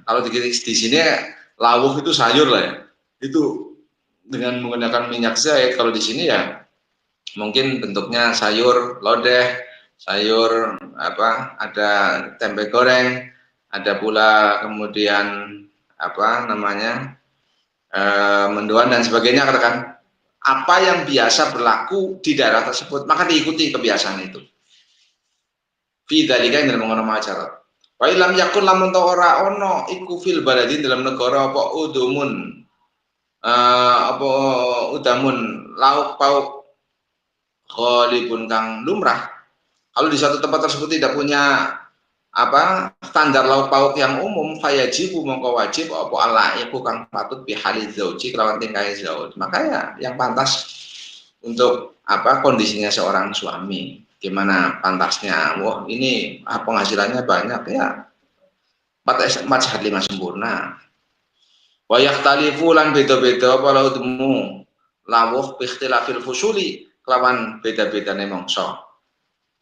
kalau di sini lawuh itu sayur lah ya. Itu dengan menggunakan minyak zaitun. Kalau di sini ya mungkin bentuknya sayur lodeh, sayur apa, ada tempe goreng, ada pula kemudian apa namanya mendoan dan sebagainya, katakan apa yang biasa berlaku di daerah tersebut maka diikuti kebiasaan itu. Fi dzalika yang dalam mengono macarat. Wa ilam yakun lamun ta ora ono iku fil baladin dalam negara apa udumun apa udamun lauk pauk ghalibun kang lumrah. Kalau di satu tempat tersebut tidak punya apa standar lauk pauk yang umum, fayajibu mongko wajib apa alaiku kang patut bihali zauji kelawan tingkai zauj. Maka ya yang pantas untuk apa kondisinya seorang suami, gimana pantasnya. Wah ini penghasilannya banyak ya, 4 sehat 5 sempurna. Wayak talifu lan beda-beda apa lautmu lawuh bikhtilafil fusuli kelawan beda-beda mongso.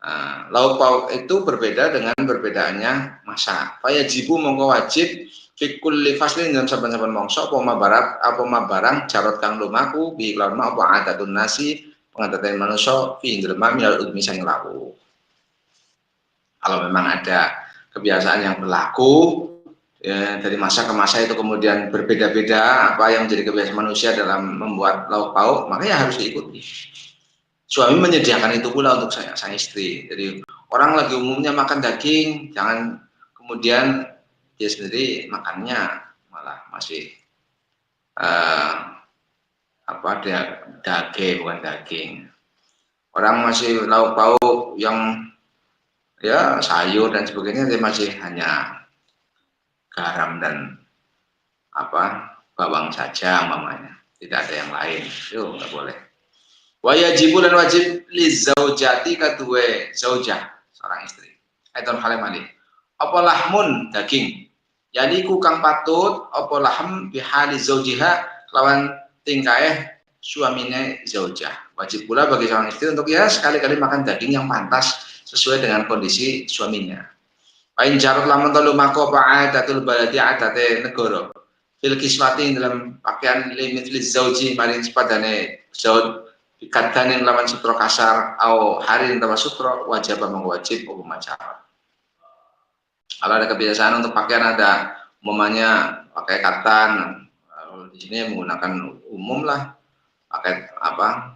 Nah, lauk pauk itu berbeda dengan perbedaannya masa. Fayajibu mongko wajib fikul lifaslin dalam saben-saben mongso apa barang jarot kang lumaku bi lawan apa adatun nasi pengadatan manusia fi indrema minal udmi sang lawu. Kalau memang ada kebiasaan yang berlaku ya, dari masa ke masa itu kemudian berbeda-beda apa yang menjadi kebiasaan manusia dalam membuat lauk pauk, makanya harus diikuti. Suami menyediakan itu pula untuk sang istri. Jadi orang lagi umumnya makan daging, jangan kemudian dia sendiri makannya malah masih apa dia daging bukan daging. Orang masih lauk pauk yang ya sayur dan sebagainya, dia masih hanya garam dan apa bawang saja mamanya, tidak ada yang lain. Itu nggak boleh. Wajibu dan wajib li zaujati kadue zaujah seorang istri. Aiton halimali. Apa lahmun daging. Yani ku kang patut apa lahm bihali zaujiha lawan tingkae suamine zaujah. Wajib pula bagi seorang istri untuk ya sekali-kali makan daging yang pantas sesuai dengan kondisi suaminya. Pain jarut lamun telu mako pa'adatul baladi adate negara. Fil kiswati dalam pakaian limit li zauji maring sepadane zauj dikatakan lawan sutro kasar atau hari tanpa sutro wajib mengwajib hukum acara. Kalau ada kebiasaan untuk pakaian ada umumnya pakai katan, di sini menggunakan umum lah pakai apa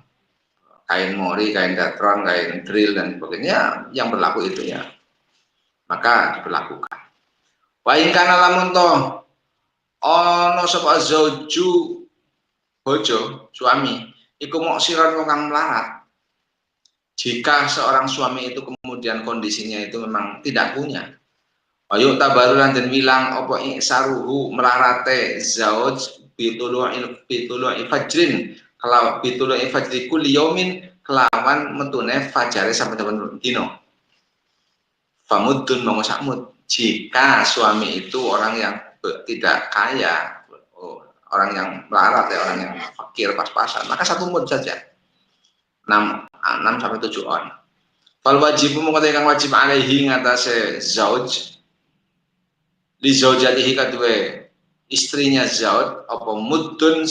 kain mori, kain datron, kain drill dan sebagainya yang berlaku itu ya maka diberlakukan. Wa in kana lamun to ono sapa zauju bojo suami iku moksiran wong kang melarat. Jika seorang suami itu kemudian kondisinya itu memang tidak punya, ayo tabarulan dan bilang opo saruhu melarate zauj bitulu'il fajrin kalau bitulu'il fajri kulli yaumin kelawan metune fajare sampai temen dino. Famudun mongosakmud. Jika suami itu orang yang tidak kaya, orang yang melarat ya, orang yang fakir pas-pasan, maka 1 mud saja. 6 sampai 7 on. Fal wajibu mengkotai kang wajib alaihi ngatasé zauj li zaujatihi kadue istrinya zauj apa mudun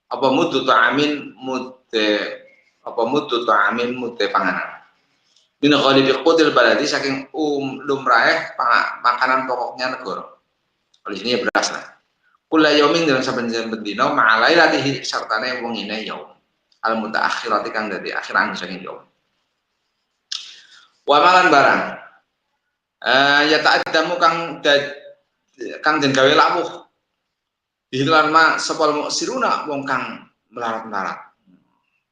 apa mudu ta'amin mudde apa mudu ta'amin mudde panganan. Min ghalibi qutil baladi saking lumrahe makanan pokoknya negara. Kalau di sini ya beras lah. Kula yaumin dalam saben-saben dina ma'alai latihi sartane wong ine yaum. Al mutaakhirati kang dadi akhiran saking yaum. Wa malan barang ya ta'addamu kang den gawe lawuh dihilan ma sepal muksiruna wong kang melarat-melarat.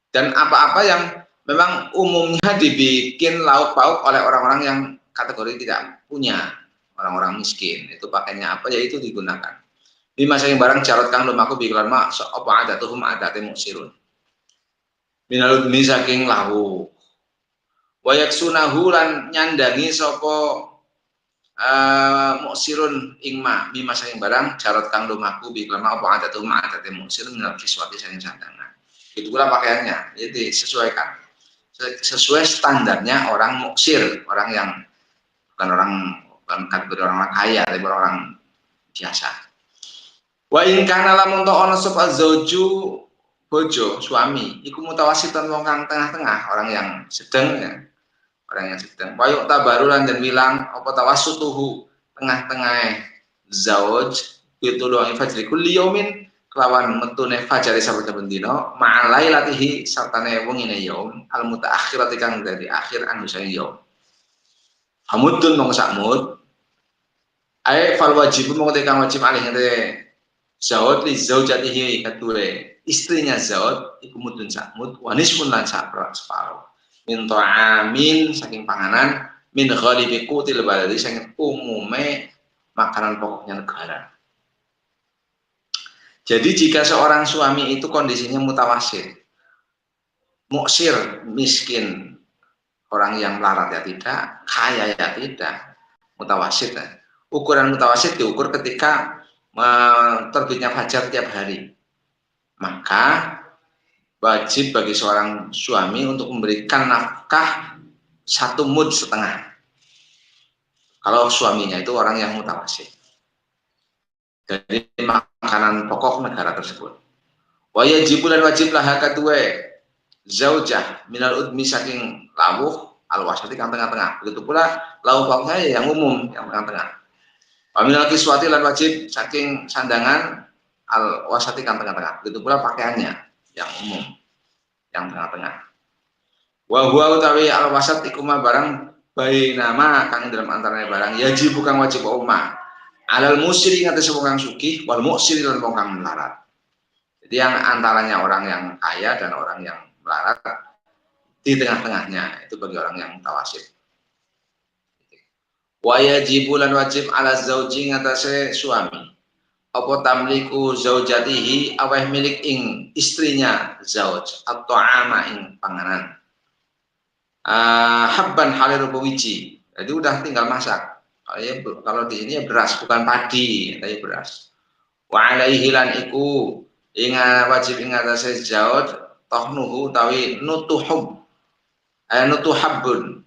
Dan apa-apa yang memang umumnya dibikin lauk pauk oleh orang-orang yang kategori tidak punya, orang-orang miskin, itu pakainya apa ya itu digunakan. Di masa yang barang jarot kang lumaku biklan ma apa adatuhum adate muksirun. Minal udmi saking lawuh. Wayak sunahu lan nyandangi sopo muksirun ingma bima saking barang jarot kang lumaku biklama apa ada tuh ada muksirun minal kiswati saking sandangan. Itu pula pakaiannya, jadi disesuaikan sesuai standarnya orang muksir, orang yang bukan orang bukan kategori orang kaya tapi orang biasa. Wa in kana lamun to ana sapa zauju bojo suami iku mutawasitan wong kang tengah-tengah, orang yang sedang ya, orang yang sedang. Wa yuk tabarulan dan bilang apa tawassutuhu tengah-tengah zauj itu doang fajri kulli yaumin kelawan metune fajari saben dina ma'alai latihi sartane wengine yaum al mutaakhirati kang dari akhir anu saya yaum. Hamudun mong sakmud ae fal wajib mong te kang wajib alih ngene zauj li zaujatihi kadue istrinya zauj iku mudun sakmud wanis pun lan separo min ta'amin saking panganan min ghalibi qutil baladi saking umume makanan pokoknya negara. Jadi jika seorang suami itu kondisinya mutawasid, muksir, miskin, orang yang melarat ya tidak, kaya ya tidak, mutawasid. Ukuran mutawasid diukur ketika terbitnya fajar tiap hari. Maka wajib bagi seorang suami untuk memberikan nafkah 1 mud setengah. Kalau suaminya itu orang yang mutawasid. Dari makanan pokok negara tersebut. Wa yajibu lan wajib laha kadue zaujah minal udmi saking lawuh al wasati kang tengah-tengah. Begitu pula lawuh pokoknya yang umum yang tengah-tengah. Wa minal kiswati lan wajib saking sandangan al wasati kang tengah-tengah. Begitu pula pakaiannya yang umum yang tengah-tengah. Wa huwa utawi al wasat iku ma barang bainama kang dalam antaranya barang yajib bukan wajib umma alal musiri ngatas wong kang sugih wal muksiri lan wong kang melarat. Jadi yang antaranya orang yang kaya dan orang yang melarat di tengah-tengahnya itu bagi orang yang mutawasid. Wa yajibu lan wajib ala zauji ngatasé suami. Apa tamliku zaujatihi aweh milik ing istrinya zauj atau ama ing panganan. Habban halir wiji. Jadi udah tinggal masak. Kalau di sini ya beras, bukan padi, tapi beras. Wa alaihi lan iku inga wajib ingatase zauj tahnuhu tawi nutuhub nutuhabbun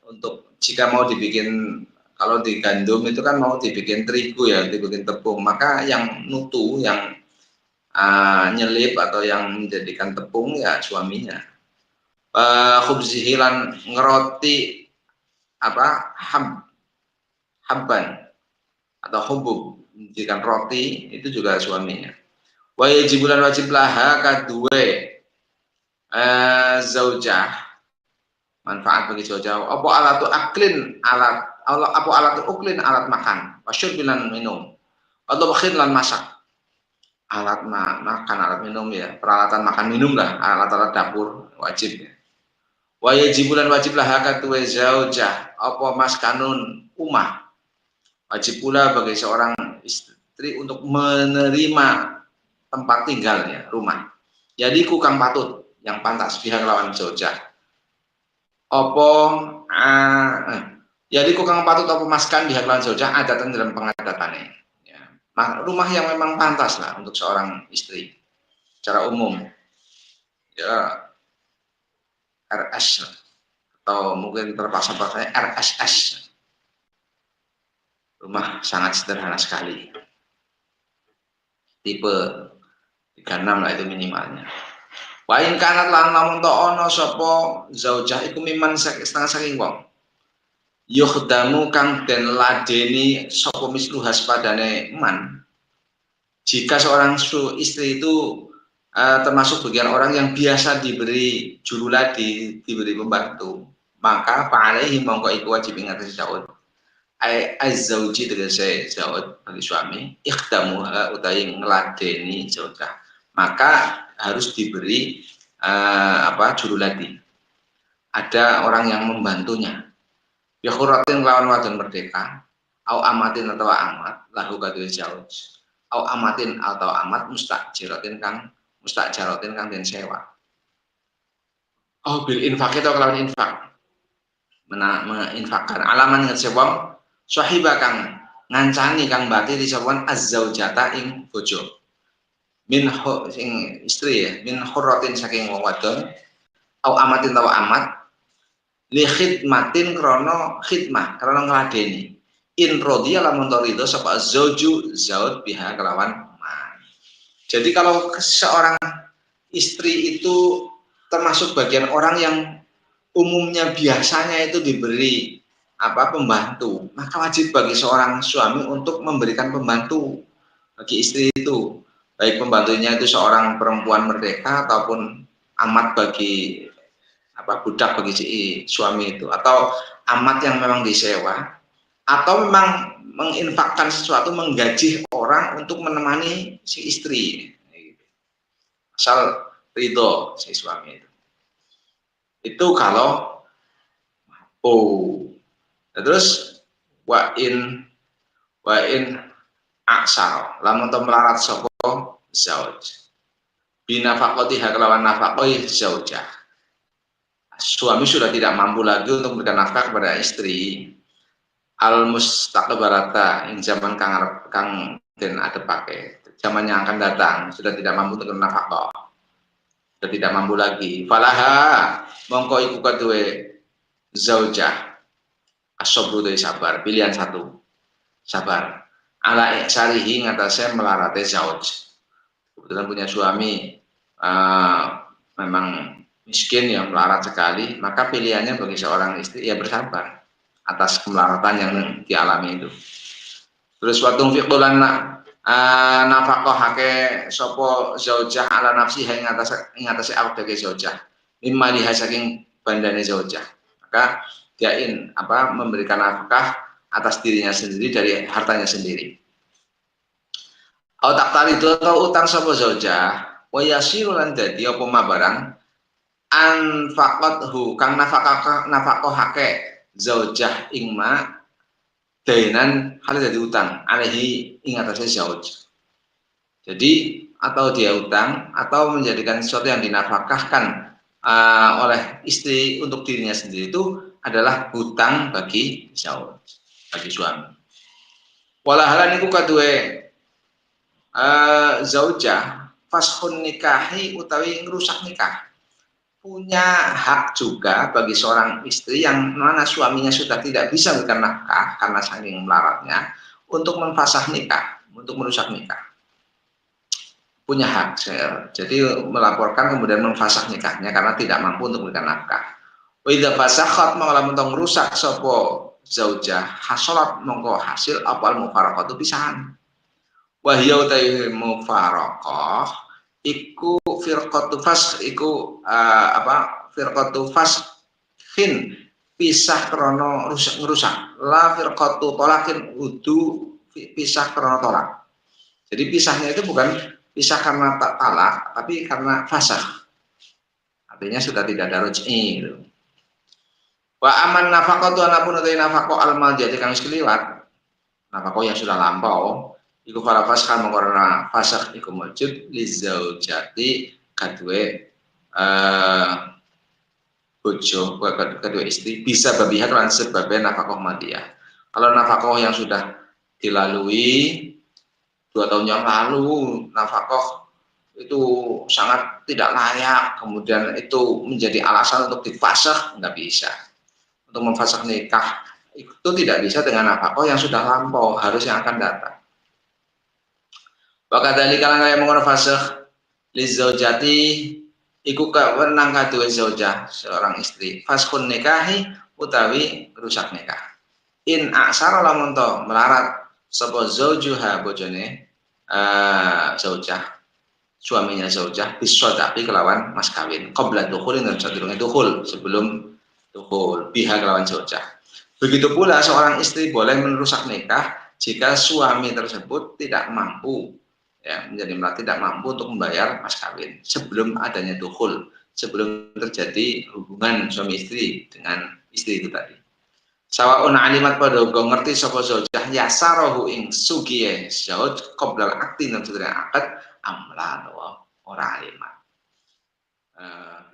untuk jika mau dibikin, kalau di gandum itu kan mau dibikin terigu ya, dibikin tepung, maka yang nutu, yang nyelip atau yang menjadikan tepung ya suaminya. Khubzihi lan ngeroti apa habban atau hubub menjadikan roti itu juga suaminya. Wa yajibulan wajib laha kadue zaujah manfaat bagi zaujah apa alatu aklin apa alatu uklin alat makan wasyur bilan minum atau bakhir lan masak alat makan alat minum ya peralatan makan minum lah alat-alat dapur wajib ya. Wa yajibulan wajib laha kadue zaujah apa maskanun umah wajib pula bagi seorang istri untuk menerima tempat tinggalnya, rumah. Jadi kukang patut yang pantas pihak lawan zaujah. Opo jadi kukang patut apa maskan pihak lawan zaujah adatan dalam pengadatannya. Ya. Rumah yang memang pantas lah untuk seorang istri secara umum. Ya RS atau mungkin terpaksa pakai RSS. Rumah sangat sederhana sekali. Tipe 36 lah itu minimalnya. Wa in kanat lan lamun to ana sapa zaujah iku miman setengah saking wong. Yukhdamu kang den ladeni sapa misluha padane man. Jika seorang istri itu termasuk bagian orang yang biasa diberi juruladi, diberi pembantu, maka fa'alaihi mongko iku wajib ingatasi zaujah. Az-zauji tegese zauj bagi suami ikhdamuha utawi ngladeni zaujah maka harus diberi juruladi, ada orang yang membantunya ya khuratin lawan wadon merdeka au amatin atau amat lahu kadue zauj au amatin atau amat mustajiratin kang den sewa bil infak atau kelawan infak menginfakkan alaman nget sewong sahiba kang ngancani kang batiri sawan az-zaujata ing bojo min sing istri ya min hurratin saking wong wadon au amatin tawa amat li khidmatin krono khidmah krono ngladeni in rodhiya lamun ridho sapa zauju zaud biha kelawan man. Jadi kalau seorang istri itu termasuk bagian orang yang umumnya biasanya itu diberi pembantu, maka wajib bagi seorang suami untuk memberikan pembantu bagi istri itu, baik pembantunya itu seorang perempuan merdeka ataupun amat bagi budak bagi si suami itu, atau amat yang memang disewa, atau memang menginfakkan sesuatu, menggaji orang untuk menemani si istri, asal ridho si suami itu kalau terus wa in aksar lamun to melarat sapa zauj binafaqatiha kelawan nafaqoi zaujah, suami sudah tidak mampu lagi untuk memberikan nafkah kepada istri al mustaqbalata yang zaman kang den adepake, zaman yang akan datang sudah tidak mampu untuk nafkah, sudah tidak mampu lagi. Falaha mongko iku kaduwe zaujah asobru dari sabar, pilihan satu sabar ala sarihi ngatasé melarate zauj. Kebetulan punya suami memang miskin yang melarat sekali, maka pilihannya bagi seorang istri ya bersabar atas kemelaratan yang dialami itu. Terus waktu fiqdulan nafaqahake sapa zaujah ala nafsi ing ngatasé awak dhewe zaujah mimma liha saking bandane zaujah, maka diain memberikan nafkah atas dirinya sendiri dari hartanya sendiri. Au tak tari itu atau utang sapa zaujah wa yasiru lan dadi apa barang anfaqathu kang nafaqahake zaujah ing ma dainan hal jadi utang alaihi ing atase zauj. Jadi atau dia utang atau menjadikan sesuatu yang dinafkahkan oleh istri untuk dirinya sendiri itu adalah hutang bagi zauj, bagi suami. Walahalan iku kaduwe zaujah fashun nikahi utawi ngerusak nikah, punya hak juga bagi seorang istri yang mana suaminya sudah tidak bisa memberikan nafkah karena saking melaratnya untuk memfasah nikah, untuk merusak nikah. Punya hak, jadi melaporkan kemudian memfasah nikahnya karena tidak mampu untuk memberikan nafkah. Wa idza fasakhat mangala mentong rusak sapa zaujah hasolat mongko hasil apal mufaraqatu pisahan. Wa hiya utawi mufaraqah iku firqatu fas iku firqatu fashin pisah krono rusak la firqatu tolakin udu pisah krono tolak. Jadi pisahnya itu bukan pisah karena tak talak, tapi karena fasah. Artinya sudah tidak ada ruj'i gitu. Wa aman nafaqatu anapun utai nafaqo almal jadi kang sekeliwat, nafaqo yang sudah lampau iku para fasah mengkorona fasah iku mujud li zaujati kadue bojo kedua istri bisa babihat lan sebabnya nafaqoh madiyah. Kalau nafaqoh yang sudah dilalui 2 tahun yang lalu, nafkah itu sangat tidak layak, kemudian itu menjadi alasan untuk difasakh, nggak bisa. Untuk memfasakh nikah itu tidak bisa dengan nafkah yang sudah lampau, harus yang akan datang. Maka dari kalangan yang mengenai fasakh li zaujati iku kawenang kaduwe zaujah seorang istri faskhun nikahi utawi rusak nikah. In aksara lamun to melarat sapa zaujuha bojone zaujah suaminya zaujah bisodaqi kelawan mas kawin qabla dukhulin dan sadurunge dukhul, sebelum dukhul biha kelawan zaujah. Begitu pula seorang istri boleh merusak nikah jika suami tersebut tidak mampu menjadi melarat, tidak mampu untuk membayar mas kawin sebelum adanya dukhul, sebelum terjadi hubungan suami istri dengan istri itu tadi. Sawaun alimat pada uga ngerti sapa zaujah yasarohu ing sugiye zauj qoblal akti dan sedherek akad amlan ora alimat.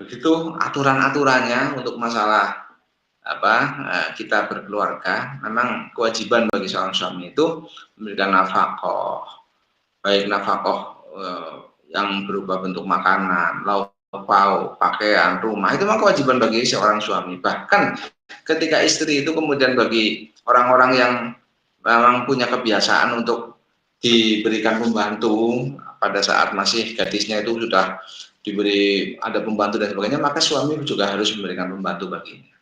Begitu aturan-aturannya untuk masalah kita berkeluarga. Memang kewajiban bagi seorang suami itu memberikan nafkah, baik nafkah yang berupa bentuk makanan, lauk pakaian, rumah, itu memang kewajiban bagi seorang suami. Bahkan ketika istri itu kemudian bagi orang-orang yang memang punya kebiasaan untuk diberikan pembantu pada saat masih gadisnya itu sudah diberi ada pembantu dan sebagainya, maka suami juga harus memberikan pembantu baginya.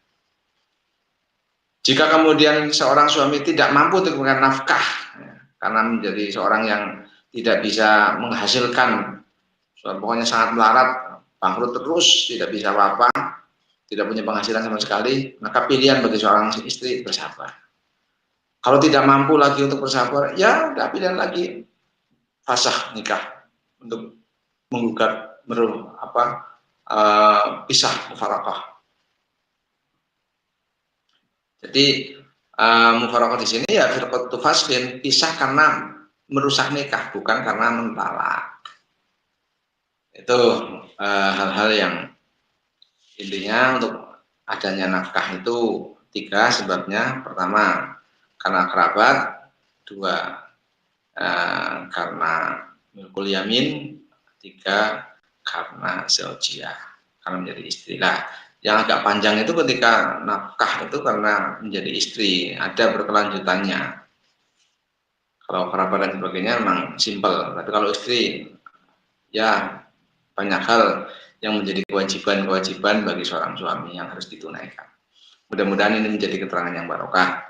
Jika kemudian seorang suami tidak mampu untuk memberikan nafkah, ya, karena menjadi seorang yang tidak bisa menghasilkan, pokoknya sangat melarat, bangkrut terus, tidak bisa apa-apa, tidak punya penghasilan sama sekali, maka pilihan bagi seorang istri bersabar. Kalau tidak mampu lagi untuk bersabar, ya udah pilihan lagi fasah nikah untuk menggugat pisah mufarakah. Jadi mufarakah di sini ya firqatu fashin, pisah karena merusak nikah, bukan karena mentalak. Itu hal-hal yang intinya untuk adanya nafkah itu 3 sebabnya. Pertama, karena kerabat. 2, karena milkul yamin. 3, karena zaujiyah, karena menjadi istri. Lah, yang agak panjang itu ketika nafkah itu karena menjadi istri, ada berkelanjutannya. Kalau kerabat dan sebagainya memang simpel, tapi kalau istri ya banyak hal yang menjadi kewajiban bagi seorang suami yang harus ditunaikan. Mudah-mudahan ini menjadi keterangan yang barokah.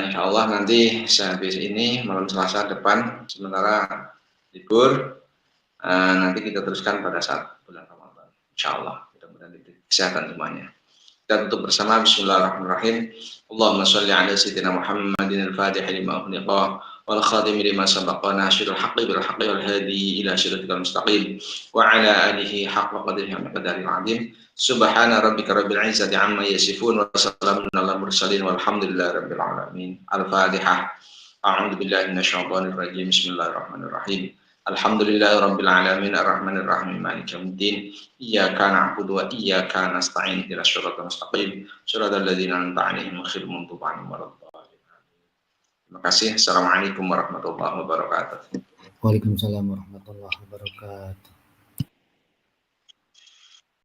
Insya Allah nanti sehabis ini malam Selasa depan, sementara libur, nanti kita teruskan pada saat bulan Ramadan. Insya Allah, mudah-mudahan diberi kesehatan semuanya. Kita tutup bersama Bismillahirrahmanirrahim. Allahumma sholli ala sayyidina Muhammadin al-Fatih lima ughliqa wal khatim lima sabaqa nasirul haqqi bil haqqi wal hadi ila siratal mustaqim wa ala alihi haqqa qadrihi wa miqdaril azim. Subhana rabbika rabbil izzati amma yasifun wa salamun alal mursalin walhamdulillahi rabbil alamin. Al-Fatihah. A'udzu billahi minasyaitonir rajim. Bismillahirrahmanirrahim. Alhamdulillahi rabbil alamin arrahmanir rahim maliki yaumiddin. Iyyaka na'budu wa iyyaka nasta'in ihdinas siratal mustaqim siratal ladzina an'amta 'alaihim ghairil maghdubi 'alaihim waladdallin. Terima kasih. Assalamualaikum warahmatullahi wabarakatuh. Waalaikumsalam warahmatullahi wabarakatuh.